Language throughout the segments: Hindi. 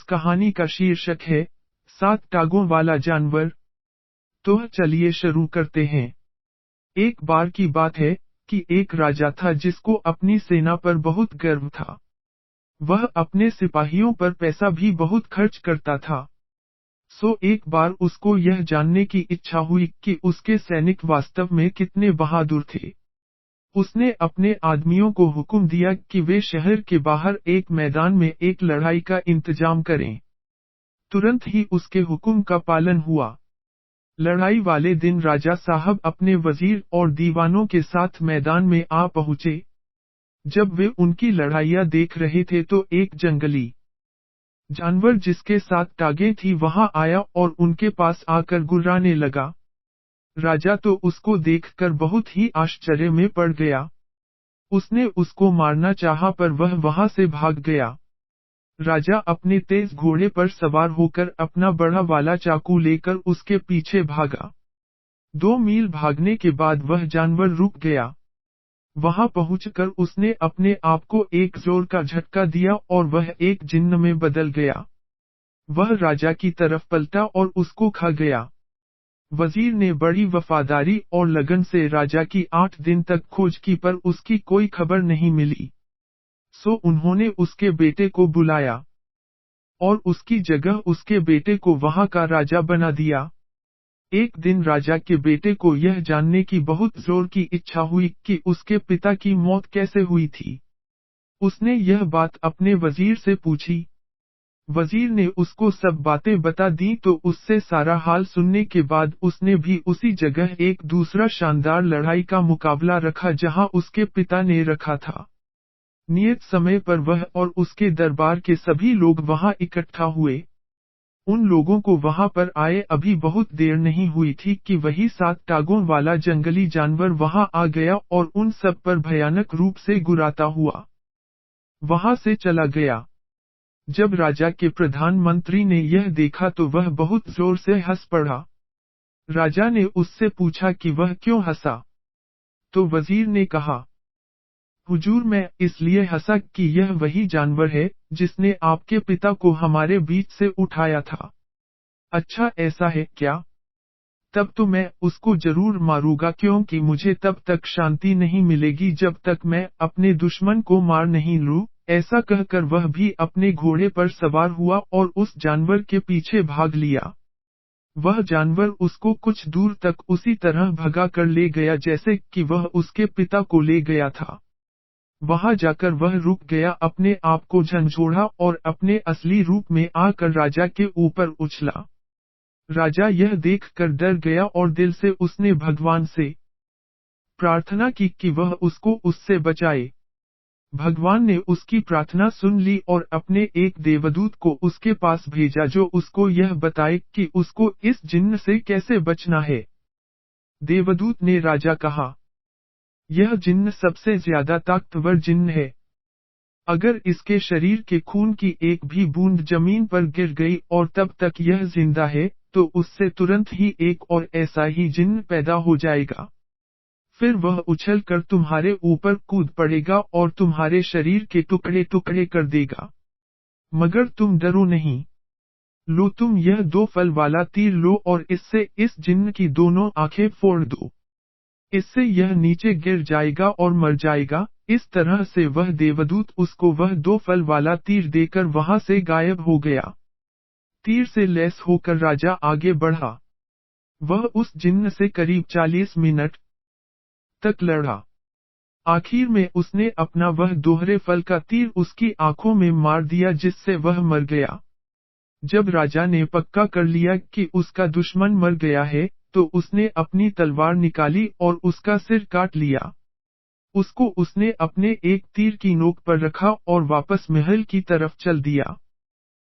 कहानी का शीर्षक है 7 टांगों वाला जानवर। तो चलिए शुरू करते हैं। एक बार की बात है कि एक राजा था जिसको अपनी सेना पर बहुत गर्व था। वह अपने सिपाहियों पर पैसा भी बहुत खर्च करता था। एक बार उसको यह जानने की इच्छा हुई कि उसके सैनिक वास्तव में कितने बहादुर थे। उसने अपने आदमियों को हुक्म दिया कि वे शहर के बाहर एक मैदान में एक लड़ाई का इंतजाम करें। तुरंत ही उसके हुक्म का पालन हुआ। लड़ाई वाले दिन राजा साहब अपने वजीर और दीवानों के साथ मैदान में आ पहुँचे। जब वे उनकी लड़ाइयाँ देख रहे थे तो एक जंगली जानवर जिसके 7 टांगें थी वहां आया और उनके पास आकर गुर्राने लगा। राजा तो उसको देखकर बहुत ही आश्चर्य में पड़ गया। उसने उसको मारना चाहा पर वह वहां से भाग गया। राजा अपने तेज घोड़े पर सवार होकर अपना बड़ा वाला चाकू लेकर उसके पीछे भागा। 2 मील भागने के बाद वह जानवर रुक गया। वहां पहुंचकर उसने अपने आप को एक जोर का झटका दिया और वह एक जिन्न में बदल गया। वह राजा की तरफ पलटा और उसको खा गया। वजीर ने बड़ी वफादारी और लगन से राजा की 8 दिन तक खोज की पर उसकी कोई खबर नहीं मिली। उन्होंने उसके बेटे को बुलाया और उसकी जगह उसके बेटे को वहां का राजा बना दिया। एक दिन राजा के बेटे को यह जानने की बहुत जोर की इच्छा हुई कि उसके पिता की मौत कैसे हुई थी। उसने यह बात अपने वजीर से पूछी। वजीर ने उसको सब बातें बता दी तो उससे सारा हाल सुनने के बाद उसने भी उसी जगह एक दूसरा शानदार लड़ाई का मुकाबला रखा जहां उसके पिता ने रखा था। नियत समय पर वह और उसके दरबार के सभी लोग वहां इकट्ठा हुए। उन लोगों को वहां पर आए अभी बहुत देर नहीं हुई थी कि वही 7 टांगों वाला जंगली जानवर वहां आ गया और उन सब पर भयानक रूप से गुर्राता हुआ वहां से चला गया। जब राजा के प्रधानमंत्री ने यह देखा तो वह बहुत जोर से हंस पड़ा। राजा ने उससे पूछा कि वह क्यों हंसा। तो वजीर ने कहा, हुजूर मैं इसलिए हंसा कि यह वही जानवर है जिसने आपके पिता को हमारे बीच से उठाया था। अच्छा ऐसा है क्या? तब तो मैं उसको जरूर मारूंगा क्योंकि मुझे तब तक शांति नहीं मिलेगी जब तक मैं अपने दुश्मन को मार नहीं लूं। ऐसा कहकर वह भी अपने घोड़े पर सवार हुआ और उस जानवर के पीछे भाग लिया। वह जानवर उसको कुछ दूर तक उसी तरह भगा कर ले गया जैसे कि वह उसके पिता को ले गया था। वहां जाकर वह रुक गया, अपने आप को झंझोड़ा और अपने असली रूप में आकर राजा के ऊपर उछला। राजा यह देखकर डर गया और दिल से उसने भगवान से प्रार्थना की कि वह उसको उससे बचाए। भगवान ने उसकी प्रार्थना सुन ली और अपने एक देवदूत को उसके पास भेजा जो उसको यह बताए कि उसको इस जिन्न से कैसे बचना है। देवदूत ने राजा कहा, यह जिन्न सबसे ज्यादा ताकतवर जिन्न है। अगर इसके शरीर के खून की एक भी बूंद जमीन पर गिर गई और तब तक यह जिंदा है तो उससे तुरंत ही एक और ऐसा ही जिन्न पैदा हो जाएगा। फिर वह उछल कर तुम्हारे ऊपर कूद पड़ेगा और तुम्हारे शरीर के टुकड़े टुकड़े कर देगा। मगर तुम डरो नहीं। लो तुम यह 2 फल वाला तीर लो और इससे इस जिन्न की दोनों आंखें फोड़ दो। इससे यह नीचे गिर जाएगा और मर जाएगा। इस तरह से वह देवदूत उसको वह 2 फल वाला तीर देकर वहां से गायब हो गया। तीर से लैस होकर राजा आगे बढ़ा। वह उस जिन्न से करीब 40 मिनट तक लड़ा। आखिर में उसने अपना वह दोहरे फल का तीर उसकी आंखों में मार दिया जिससे वह मर गया। जब राजा ने पक्का कर लिया कि उसका दुश्मन मर गया है तो उसने अपनी तलवार निकाली और उसका सिर काट लिया। उसको उसने अपने एक तीर की नोक पर रखा और वापस महल की तरफ चल दिया।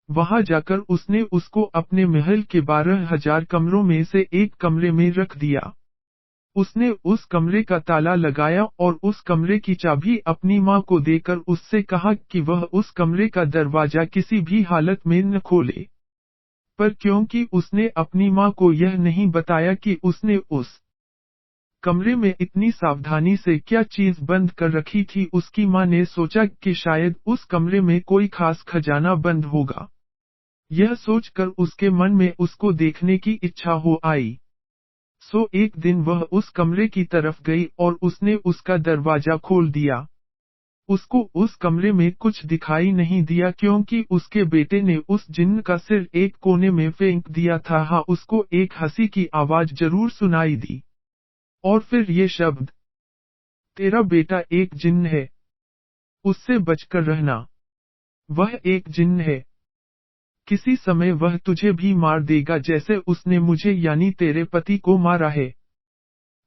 वहां जाकर उसने उसको अपने महल के 12,000 कमरों में से एक कमरे में रख दिया। उसने उस कमरे का ताला लगाया और उस कमरे की चाबी अपनी मां को देकर उससे कहा कि वह उस कमरे का दरवाजा किसी भी हालत में न खोले। पर क्योंकि उसने अपनी मां को यह नहीं बताया कि उसने उस कमरे में इतनी सावधानी से क्या चीज बंद कर रखी थी, उसकी मां ने सोचा कि शायद उस कमरे में कोई खास खजाना बंद होगा। यह सोचकर उसके मन में उसको देखने की इच्छा हो आई। सो एक दिन वह उस कमरे की तरफ गई और उसने उसका दरवाजा खोल दिया। उसको उस कमरे में कुछ दिखाई नहीं दिया क्योंकि उसके बेटे ने उस जिन्न का सिर एक कोने में फेंक दिया था। हाँ, उसको एक हंसी की आवाज जरूर सुनाई दी। और फिर ये शब्द, तेरा बेटा एक जिन्न है, उससे बचकर रहना। वह एक जिन्न है। किसी समय वह तुझे भी मार देगा जैसे उसने मुझे यानी तेरे पति को मारा है।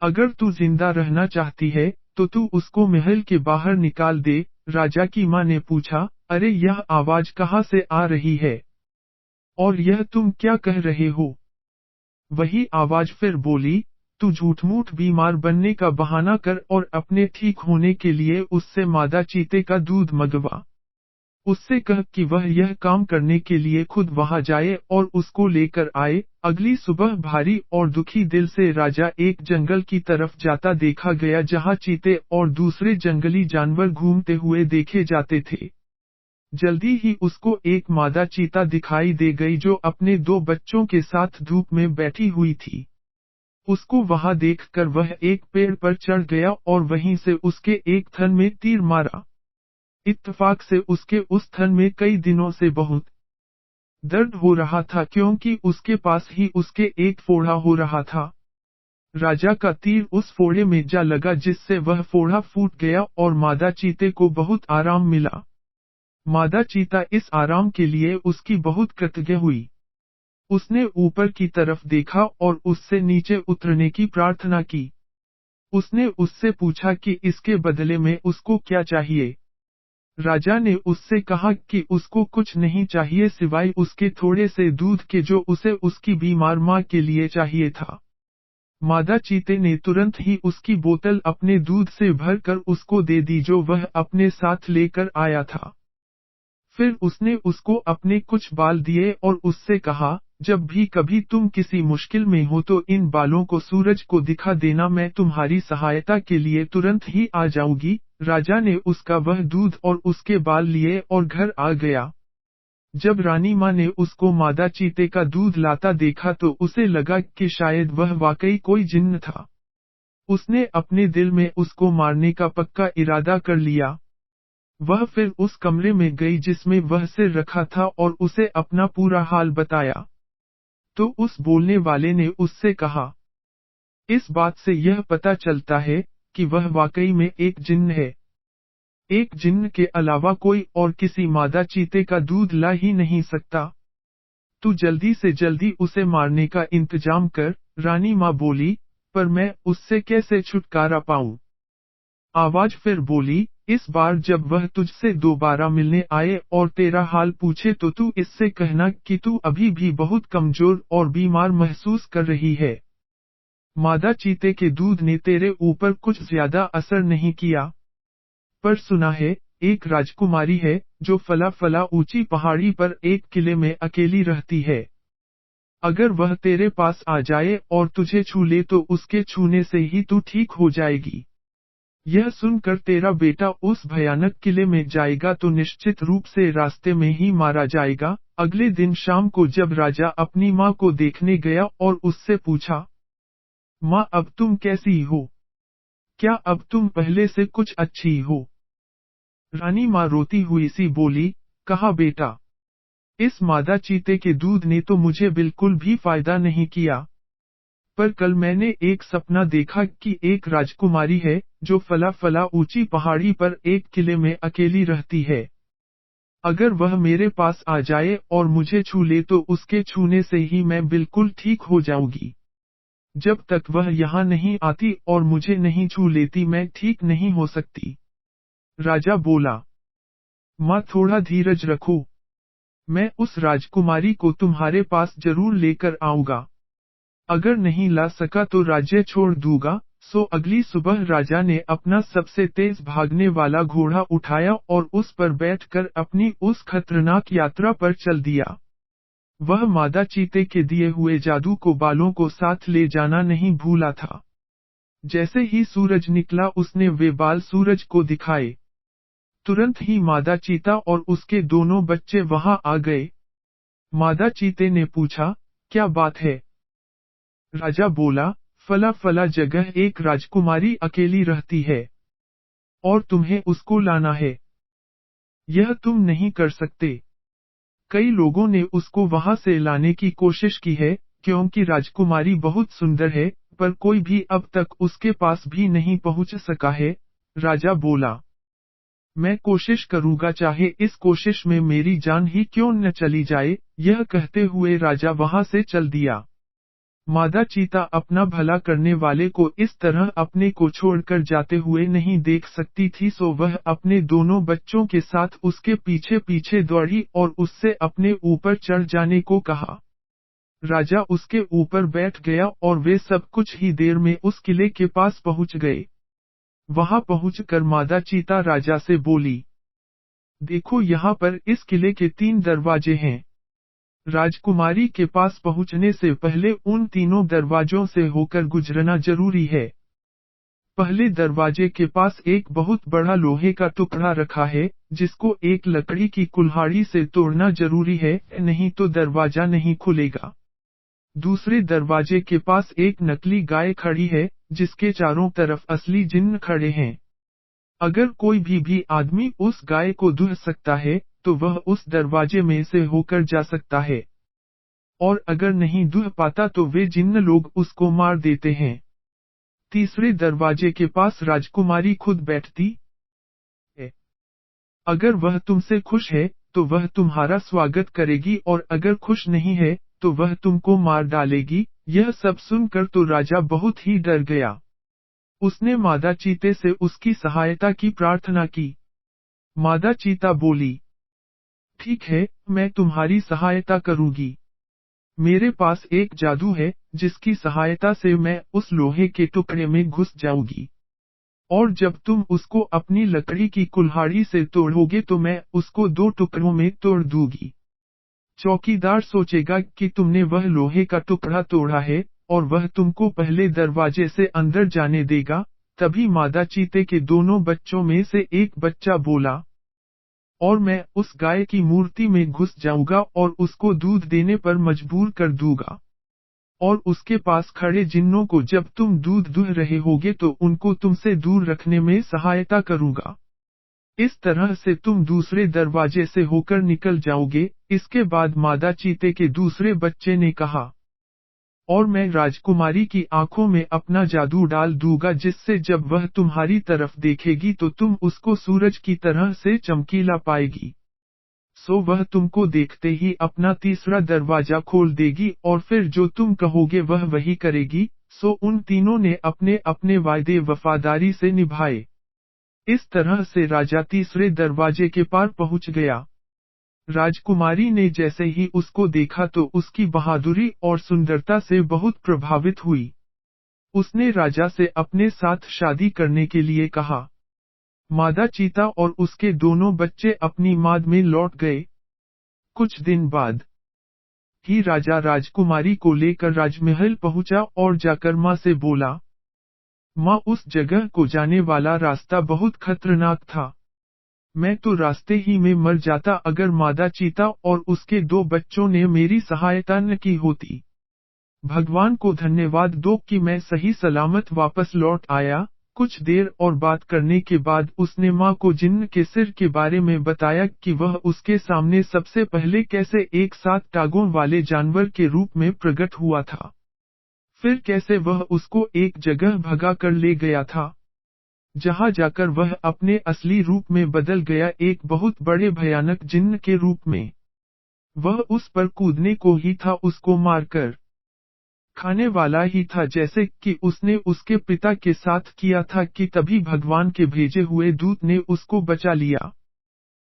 अगर तू जिंदा रहना चाहती है, तो तू उसको महल के बाहर निकाल दे। राजा की माँ ने पूछा, अरे यह आवाज कहाँ से आ रही है? और यह तुम क्या कह रहे हो? वही आवाज फिर बोली, तू झूठ-मूठ बीमार बनने का बहाना कर और अपने ठीक होने के लिए उससे मादा चीते का दूध मंगवा। उससे कह कि वह यह काम करने के लिए खुद वहां जाए और उसको लेकर आए। अगली सुबह भारी और दुखी दिल से राजा एक जंगल की तरफ जाता देखा गया जहां चीते और दूसरे जंगली जानवर घूमते हुए देखे जाते थे। जल्दी ही उसको एक मादा चीता दिखाई दे गई जो अपने 2 बच्चों के साथ धूप में बैठी हुई थी। उसको वहां देखकर वह एक पेड़ पर चढ़ गया और वहीं से उसके एक थन में तीर मारा। इत्तफाक से उसके उस थन में कई दिनों से बहुत दर्द हो रहा था क्योंकि उसके पास ही उसके एक फोड़ा हो रहा था। राजा का तीर उस फोड़े में जा लगा जिससे वह फोड़ा फूट गया और मादा चीते को बहुत आराम मिला। मादा चीता इस आराम के लिए उसकी बहुत कृतज्ञ हुई। उसने ऊपर की तरफ देखा और उससे नीचे उतरने की प्रार्थना की। उसने उससे पूछा कि इसके बदले में उसको क्या चाहिए। राजा ने उससे कहा कि उसको कुछ नहीं चाहिए सिवाय उसके थोड़े से दूध के जो उसे उसकी बीमार माँ के लिए चाहिए था। मादा चीते ने तुरंत ही उसकी बोतल अपने दूध से भरकर उसको दे दी जो वह अपने साथ लेकर आया था। फिर उसने उसको अपने कुछ बाल दिए और उससे कहा, जब भी कभी तुम किसी मुश्किल में हो तो इन बालों को सूरज को दिखा देना, मैं तुम्हारी सहायता के लिए तुरंत ही आ जाऊंगी। राजा ने उसका वह दूध और उसके बाल लिए और घर आ गया। जब रानी माँ ने उसको मादा चीते का दूध लाता देखा तो उसे लगा कि शायद वह वाकई कोई जिन्न था। उसने अपने दिल में उसको मारने का पक्का इरादा कर लिया। वह फिर उस कमरे में गई जिसमें वह सिर रखा था और उसे अपना पूरा हाल बताया। तो उस बोलने वाले ने उससे कहा, इस बात से यह पता चलता है कि वह वाकई में एक जिन्न है। एक जिन्न के अलावा कोई और किसी मादा चीते का दूध ला ही नहीं सकता। तू जल्दी से जल्दी उसे मारने का इंतजाम कर। रानी माँ बोली, पर मैं उससे कैसे छुटकारा पाऊं? आवाज फिर बोली, इस बार जब वह तुझसे दोबारा मिलने आए और तेरा हाल पूछे तो तू इससे कहना कि तू अभी भी बहुत कमजोर और बीमार महसूस कर रही है। मादा चीते के दूध ने तेरे ऊपर कुछ ज्यादा असर नहीं किया। पर सुना है, एक राजकुमारी है जो फला ऊंची पहाड़ी पर एक किले में अकेली रहती है। अगर वह तेरे पास आ जाए और तुझे छू ले तो उसके छूने से ही तू ठीक हो जाएगी। यह सुनकर तेरा बेटा उस भयानक किले में जाएगा तो निश्चित रूप से रास्ते में ही मारा जाएगा। अगले दिन शाम को जब राजा अपनी माँ को देखने गया और उससे पूछा, माँ अब तुम कैसी हो? क्या अब तुम पहले से कुछ अच्छी हो? रानी माँ रोती हुई सी बोली, कहा बेटा, इस मादा चीते के दूध ने तो मुझे बिल्कुल भी फायदा नहीं किया। पर कल मैंने एक सपना देखा कि एक राजकुमारी है जो फला ऊंची पहाड़ी पर एक किले में अकेली रहती है। अगर वह मेरे पास आ जाए और मुझे छू ले तो उसके छूने से ही मैं बिल्कुल ठीक हो जाऊंगी। जब तक वह यहाँ नहीं आती और मुझे नहीं छू लेती मैं ठीक नहीं हो सकती। राजा बोला, माँ थोड़ा धीरज रखो। मैं उस राजकुमारी को तुम्हारे पास जरूर लेकर आऊंगा। अगर नहीं ला सका तो राज्य छोड़ दूंगा। सो अगली सुबह राजा ने अपना सबसे तेज भागने वाला घोड़ा उठाया और उस पर बैठकर अपनी उस खतरनाक यात्रा पर चल दिया। वह मादा चीते के दिए हुए जादू को बालों को साथ ले जाना नहीं भूला था। जैसे ही सूरज निकला उसने वे बाल सूरज को दिखाए। तुरंत ही मादा चीता और उसके दोनों बच्चे वहां आ गए। मादा चीते ने पूछा, क्या बात है? राजा बोला, फला फला जगह एक राजकुमारी अकेली रहती है, और तुम्हें उसको लाना है। यह तुम नहीं कर सकते। कई लोगों ने उसको वहां से लाने की कोशिश की है, क्योंकि राजकुमारी बहुत सुंदर है, पर कोई भी अब तक उसके पास भी नहीं पहुंच सका है। राजा बोला, मैं कोशिश करूंगा, चाहे इस कोशिश में मेरी जान ही क्यों न चली जाए। यह कहते हुए राजा वहां से चल दिया। मादा चीता अपना भला करने वाले को इस तरह अपने को छोड़कर जाते हुए नहीं देख सकती थी, सो वह अपने दोनों बच्चों के साथ उसके पीछे पीछे दौड़ी और उससे अपने ऊपर चढ़ जाने को कहा। राजा उसके ऊपर बैठ गया और वे सब कुछ ही देर में उस किले के पास पहुंच गए। वहां पहुंचकर मादा चीता राजा से बोली, देखो यहाँ पर इस किले के 3 दरवाजे हैं। राजकुमारी के पास पहुंचने से पहले उन तीनों दरवाजों से होकर गुजरना जरूरी है। पहले दरवाजे के पास एक बहुत बड़ा लोहे का टुकड़ा रखा है, जिसको एक लकड़ी की कुल्हाड़ी से तोड़ना जरूरी है, नहीं तो दरवाजा नहीं खुलेगा। दूसरे दरवाजे के पास एक नकली गाय खड़ी है, जिसके चारों तरफ असली जिन्न खड़े हैं। अगर कोई भी आदमी उस गाय को दूह सकता है, तो वह उस दरवाजे में से होकर जा सकता है। और अगर नहीं दूह पाता तो वे जिन्न लोग उसको मार देते हैं। तीसरे दरवाजे के पास राजकुमारी खुद बैठती है। अगर वह तुमसे खुश है, तो वह तुम्हारा स्वागत करेगी, और अगर खुश नहीं है, तो वह तुमको मार डालेगी। यह सब सुनकर तो राजा बहुत ही डर गया। उसने मादा चीते से उसकी सहायता की प्रार्थना की। मादा चीता बोली, ठीक है, मैं तुम्हारी सहायता करूंगी। मेरे पास एक जादू है, जिसकी सहायता से मैं उस लोहे के टुकड़े में घुस जाऊंगी। और जब तुम उसको अपनी लकड़ी की कुल्हाड़ी से तोड़ोगे तो मैं उसको 2 टुकड़ों में तोड़ दूंगी। चौकीदार सोचेगा कि तुमने वह लोहे का टुकड़ा तोड़ा है, और वह तुमको पहले दरवाजे से अंदर जाने देगा। तभी मादा चीते के दोनों बच्चों में से एक बच्चा बोला, और मैं उस गाय की मूर्ति में घुस जाऊंगा और उसको दूध देने पर मजबूर कर दूंगा। और उसके पास खड़े जिन्नों को जब तुम दूध दूह रहे होगे तो उनको तुमसे दूर रखने में सहायता करूंगा। इस तरह से तुम दूसरे दरवाजे से होकर निकल जाओगे। इसके बाद मादा चीते के दूसरे बच्चे ने कहा, और मैं राजकुमारी की आंखों में अपना जादू डाल दूंगा, जिससे जब वह तुम्हारी तरफ देखेगी तो तुम उसको सूरज की तरह से चमकीला पाएगी। सो वह तुमको देखते ही अपना तीसरा दरवाजा खोल देगी, और फिर जो तुम कहोगे वह वही करेगी। सो उन तीनों ने अपने अपने वायदे वफादारी से निभाए। इस तरह से राजा तीसरे दरवाजे के पार पहुंच गया। राजकुमारी ने जैसे ही उसको देखा तो उसकी बहादुरी और सुंदरता से बहुत प्रभावित हुई। उसने राजा से अपने साथ शादी करने के लिए कहा। मादा चीता और उसके दोनों बच्चे अपनी माद में लौट गए। कुछ दिन बाद ही राजा राजकुमारी को लेकर राजमहल पहुंचा और जाकर माँ से बोला, माँ, उस जगह को जाने वाला रास्ता बहुत खतरनाक था। मैं तो रास्ते ही में मर जाता अगर मादा चीता और उसके 2 बच्चों ने मेरी सहायता न की होती। भगवान को धन्यवाद दो कि मैं सही सलामत वापस लौट आया। कुछ देर और बात करने के बाद उसने माँ को जिन्न के सिर के बारे में बताया कि वह उसके सामने सबसे पहले कैसे एक 7 टांगों वाले जानवर के रूप में प्रकट हुआ था। फिर कैसे वह उसको एक जगह भगा कर ले गया था, जहां जाकर वह अपने असली रूप में बदल गया, एक बहुत बड़े भयानक जिन्न के रूप में। वह उस पर कूदने को ही था, उसको मारकर खाने वाला ही था, जैसे कि उसने उसके पिता के साथ किया था। कि तभी भगवान के भेजे हुए दूत ने उसको बचा लिया।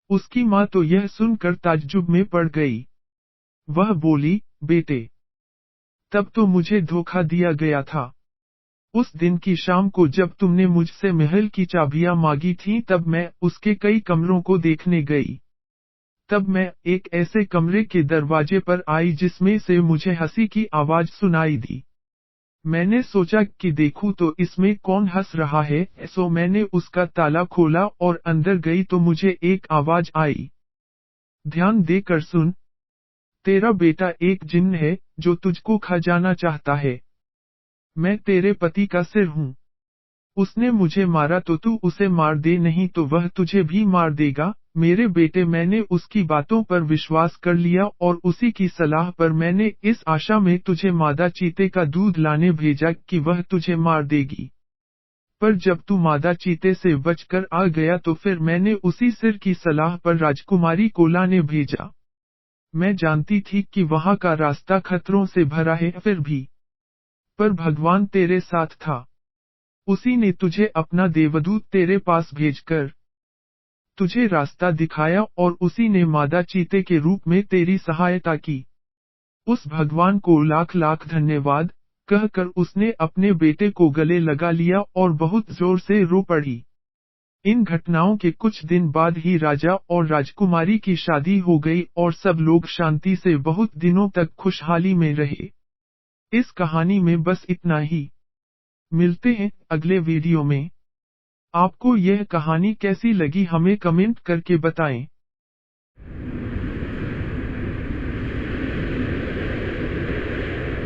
उसकी माँ तो यह सुनकर ताज्जुब में पड़ गई। वह बोली, बेटे, तब तो मुझे धोखा दिया गया था। उस दिन की शाम को जब तुमने मुझसे महल की चाबियां मांगी थीं, तब मैं उसके कई कमरों को देखने गई। तब मैं एक ऐसे कमरे के दरवाजे पर आई जिसमें से मुझे हंसी की आवाज सुनाई दी। मैंने सोचा कि देखूं तो इसमें कौन हंस रहा है, सो मैंने उसका ताला खोला और अंदर गई तो मुझे एक आवाज आई, ध्यान देकर सुन। तेरा बेटा एक जिन्न है, जो तुझको खा जाना चाहता है। मैं तेरे पति का सिर हूँ। उसने मुझे मारा तो तू उसे मार दे, नहीं तो वह तुझे भी मार देगा। मेरे बेटे, मैंने उसकी बातों पर विश्वास कर लिया और उसी की सलाह पर मैंने इस आशा में तुझे मादा चीते का दूध लाने भेजा कि वह तुझे मार देगी। पर जब तू मादा चीते से बचकर आ गया तो फिर मैंने उसी सिर की सलाह पर राजकुमारी को लाने भेजा। मैं जानती थी कि वहां का रास्ता खतरों से भरा है, फिर भी पर भगवान तेरे साथ था। उसी ने तुझे अपना देवदूत तेरे पास भेजकर तुझे रास्ता दिखाया और उसी ने मादा चीते के रूप में तेरी सहायता की। उस भगवान को लाख लाख धन्यवाद, कहकर उसने अपने बेटे को गले लगा लिया और बहुत जोर से रो पड़ी। इन घटनाओं के कुछ दिन बाद ही राजा और राजकुमारी की शादी हो गई और सब लोग शांति से बहुत दिनों तक खुशहाली में रहे। इस कहानी में बस इतना ही। मिलते हैं अगले वीडियो में। आपको यह कहानी कैसी लगी हमें कमेंट करके बताएं।